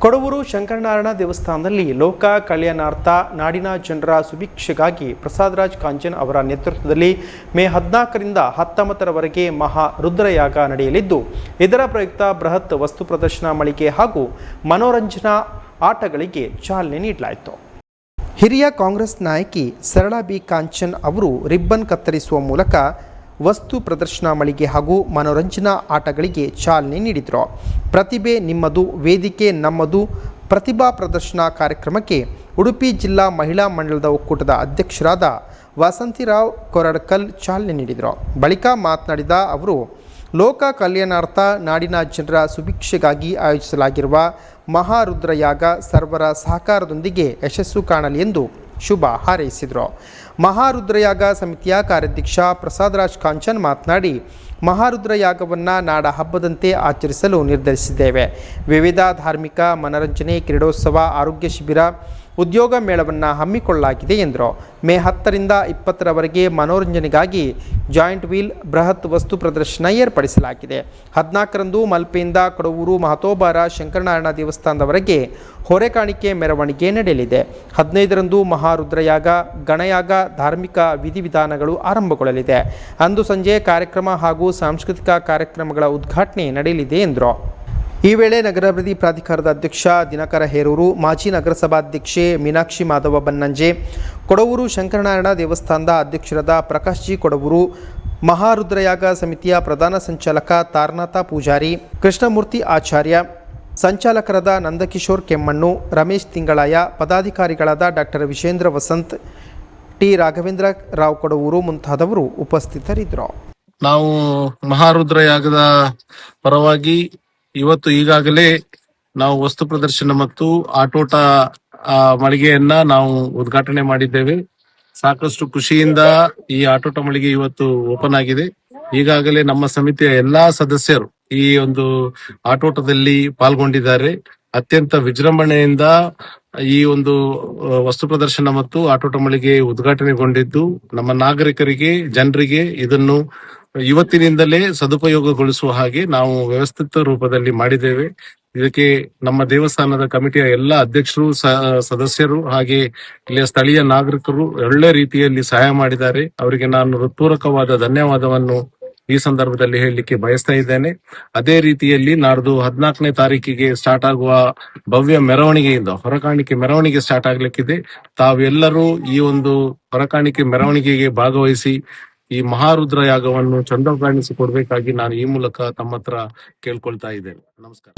ಕೊಡವೂರು ಶಂಕರನಾರಾಯಣ ದೇವಸ್ಥಾನದಲ್ಲಿ ಲೋಕ ಕಲ್ಯಾಣಾರ್ಥ ನಾಡಿನ ಜನರ ಸುಭಿಕ್ಷೆಗಾಗಿ ಪ್ರಸಾದರಾಜ್ ಕಾಂಚನ್ ಅವರ ನೇತೃತ್ವದಲ್ಲಿ ಮೇ 14ರಿಂದ 19ರವರೆಗೆ ಮಹಾ ರುದ್ರಯಾಗ ನಡೆಯಲಿದ್ದು, ಇದರ ಪ್ರಯುಕ್ತ ಬೃಹತ್ ವಸ್ತು ಪ್ರದರ್ಶನ ಮಳಿಗೆ ಹಾಗೂ ಮನೋರಂಜನಾ ಆಟಗಳಿಗೆ ಚಾಲನೆ ನೀಡಲಾಯಿತು. ಹಿರಿಯ ಕಾಂಗ್ರೆಸ್ ನಾಯಕಿ ಸರಳಾ ಬಿ ಕಾಂಚನ್ ಅವರು ರಿಬ್ಬನ್ ಕತ್ತರಿಸುವ ಮೂಲಕ ವಸ್ತು ಪ್ರದರ್ಶನ ಮಳಿಗೆ ಹಾಗೂ ಮನೋರಂಜನಾ ಆಟಗಳಿಗೆ ಚಾಲನೆ ನೀಡಿದರು. ಪ್ರತಿಭೆ ನಿಮ್ಮದು, ವೇದಿಕೆ ನಮ್ಮದು ಪ್ರತಿಭಾ ಪ್ರದರ್ಶನ ಕಾರ್ಯಕ್ರಮಕ್ಕೆ ಉಡುಪಿ ಜಿಲ್ಲಾ ಮಹಿಳಾ ಮಂಡಳದ ಒಕ್ಕೂಟದ ಅಧ್ಯಕ್ಷರಾದ ವಸಂತಿರಾವ್ ಕೊರಡ್ಕಲ್ ಚಾಲನೆ ನೀಡಿದರು. ಬಳಿಕ ಮಾತನಾಡಿದ ಅವರು, ಲೋಕ ಕಲ್ಯಾಣಾರ್ಥ ನಾಡಿನ ಜನರ ಸುಭಿಕ್ಷೆಗಾಗಿ ಆಯೋಜಿಸಲಾಗಿರುವ ಮಹಾರುದ್ರಯಾಗ ಸರ್ವರ ಸಹಕಾರದೊಂದಿಗೆ ಯಶಸ್ಸು ಕಾಣಲಿ ಎಂದು ಶುಭ ಹಾರೈಸಿದರು. ಮಹಾರುದ್ರಯಾಗ ಸಮಿತಿಯ ಕಾರ್ಯಾಧ್ಯಕ್ಷ ಪ್ರಸಾದರಾಜ್ ಕಾಂಚನ್ ಮಾತನಾಡಿ, ಮಹಾರುದ್ರಯಾಗವನ್ನು ನಾಡ ಹಬ್ಬದಂತೆ ಆಚರಿಸಲು ನಿರ್ಧರಿಸಿದ್ದೇವೆ. ವಿವಿಧ ಧಾರ್ಮಿಕ, ಮನರಂಜನೆ, ಕ್ರೀಡೋತ್ಸವ, ಆರೋಗ್ಯ ಶಿಬಿರ, ಉದ್ಯೋಗ ಮೇಳವನ್ನು ಹಮ್ಮಿಕೊಳ್ಳಲಾಗಿದೆ ಎಂದರು. ಮೇ 10ರಿಂದ 20ರವರೆಗೆ ಮನೋರಂಜನೆಗಾಗಿ ಜಾಯಿಂಟ್ ವೀಲ್ ಬೃಹತ್ ವಸ್ತು ಪ್ರದರ್ಶನ ಏರ್ಪಡಿಸಲಾಗಿದೆ. 14ರಂದು ಮಲ್ಪೆಯಿಂದ ಕೊಡವೂರು ಮಹತೋಬಾರ ಶಂಕರನಾರಾಯಣ ದೇವಸ್ಥಾನದವರೆಗೆ ಹೊರೆಕಾಣಿಕೆ ಮೆರವಣಿಗೆ ನಡೆಯಲಿದೆ. 15ರಂದು ಮಹಾರುದ್ರಯಾಗ, ಗಣಯಾಗ, ಧಾರ್ಮಿಕ ವಿಧಿವಿಧಾನಗಳು ಆರಂಭಗೊಳ್ಳಲಿದೆ. ಅಂದು ಸಂಜೆ ಕಾರ್ಯಕ್ರಮ ಹಾಗೂ ಸಾಂಸ್ಕೃತಿಕ ಕಾರ್ಯಕ್ರಮಗಳ ಉದ್ಘಾಟನೆ ನಡೆಯಲಿದೆ ಎಂದರು. ಈ ವೇಳೆ ನಗರಾಭಿವೃದ್ಧಿ ಪ್ರಾಧಿಕಾರದ ಅಧ್ಯಕ್ಷ ದಿನಕರ ಹೇರೂರು, ಮಾಜಿ ನಗರಸಭಾಧ್ಯಕ್ಷೆ ಮೀನಾಕ್ಷಿ ಮಾಧವ ಬನ್ನಂಜೆ, ಕೊಡವೂರು ಶಂಕರನಾರಾಯಣ ದೇವಸ್ಥಾನದ ಅಧ್ಯಕ್ಷರಾದ ಪ್ರಕಾಶ್ ಜಿ ಕೊಡವೂರು, ಮಹಾರುದ್ರಯಾಗ ಸಮಿತಿಯ ಪ್ರಧಾನ ಸಂಚಾಲಕ ತಾರನಾಥ ಪೂಜಾರಿ, ಕೃಷ್ಣಮೂರ್ತಿ ಆಚಾರ್ಯ, ಸಂಚಾಲಕರಾದ ನಂದಕಿಶೋರ್ ಕೆಮ್ಮಣ್ಣು, ರಮೇಶ್ ತಿಂಗಳಾಯ, ಪದಾಧಿಕಾರಿಗಳಾದ ಡಾಕ್ಟರ್ ವಿಶೇಂದ್ರ ವಸಂತ್, ಟಿ ರಾಘವೇಂದ್ರ ರಾವ್ ಕೊಡವೂರು ಮುಂತಾದವರು ಉಪಸ್ಥಿತರಿದ್ದರು. ನಾವು ಮಹಾರುದ್ರಯಾಗದ ಪರವಾಗಿ ಇವತ್ತು ಈಗಾಗಲೇ ನಾವು ವಸ್ತು ಪ್ರದರ್ಶನ ಮತ್ತು ಆಟೋಟ ಮಳಿಗೆಯನ್ನ ನಾವು ಉದ್ಘಾಟನೆ ಮಾಡಿದ್ದೇವೆ. ಸಾಕಷ್ಟು ಖುಷಿಯಿಂದ ಈ ಆಟೋಟ ಮಳಿಗೆ ಇವತ್ತು ಓಪನ್ ಆಗಿದೆ. ಈಗಾಗಲೇ ನಮ್ಮ ಸಮಿತಿಯ ಎಲ್ಲಾ ಸದಸ್ಯರು ಈ ಒಂದು ಆಟೋಟದಲ್ಲಿ ಪಾಲ್ಗೊಂಡಿದ್ದಾರೆ. ಅತ್ಯಂತ ವಿಜೃಂಭಣೆಯಿಂದ ಈ ಒಂದು ವಸ್ತು ಪ್ರದರ್ಶನ ಮತ್ತು ಆಟೋಟ ಮಳಿಗೆ ಉದ್ಘಾಟನೆಗೊಂಡಿದ್ದು, ನಮ್ಮ ನಾಗರಿಕರಿಗೆ, ಜನರಿಗೆ ಇದನ್ನು ಇವತ್ತಿನಿಂದಲೇ ಸದುಪಯೋಗಗೊಳಿಸುವ ಹಾಗೆ ನಾವು ವ್ಯವಸ್ಥಿತ ರೂಪದಲ್ಲಿ ಮಾಡಿದ್ದೇವೆ. ಇದಕ್ಕೆ ನಮ್ಮ ದೇವಸ್ಥಾನದ ಕಮಿಟಿಯ ಎಲ್ಲ ಅಧ್ಯಕ್ಷರು, ಸದಸ್ಯರು ಹಾಗೆ ಇಲ್ಲಿಯ ಸ್ಥಳೀಯ ನಾಗರಿಕರು ಒಳ್ಳೆ ರೀತಿಯಲ್ಲಿ ಸಹಾಯ ಮಾಡಿದ್ದಾರೆ. ಅವರಿಗೆ ನಾನು ಹೃತ್ಪೂರ್ವಕವಾದ ಧನ್ಯವಾದವನ್ನು ಈ ಸಂದರ್ಭದಲ್ಲಿ ಹೇಳಲಿಕ್ಕೆ ಬಯಸ್ತಾ ಇದ್ದೇನೆ. ಅದೇ ರೀತಿಯಲ್ಲಿ ನಾಡ್ದು 14ನೇ ತಾರೀಕಿಗೆ ಸ್ಟಾರ್ಟ್ ಆಗುವ ಭವ್ಯ ಮೆರವಣಿಗೆಯಿಂದ ಹೊರಕಾಣಿಕೆ ಮೆರವಣಿಗೆ ಸ್ಟಾರ್ಟ್ ಆಗ್ಲಿಕ್ಕಿದೆ. ತಾವೆಲ್ಲರೂ ಈ ಒಂದು ಹೊರಕಾಣಿಕೆ ಮೆರವಣಿಗೆಗೆ ಭಾಗವಹಿಸಿ ಈ ಮಹಾರುದ್ರ ಯಾಗವನ್ನು ಚಂದ ಕಾಣಿಸಿಕೊಡ್ಬೇಕಾಗಿ ನಾನು ಈ ಮೂಲಕ ತಮ್ಮ ಹತ್ರ ಕೇಳ್ಕೊಳ್ತಾ ಇದ್ದೇನೆ. ನಮಸ್ಕಾರ.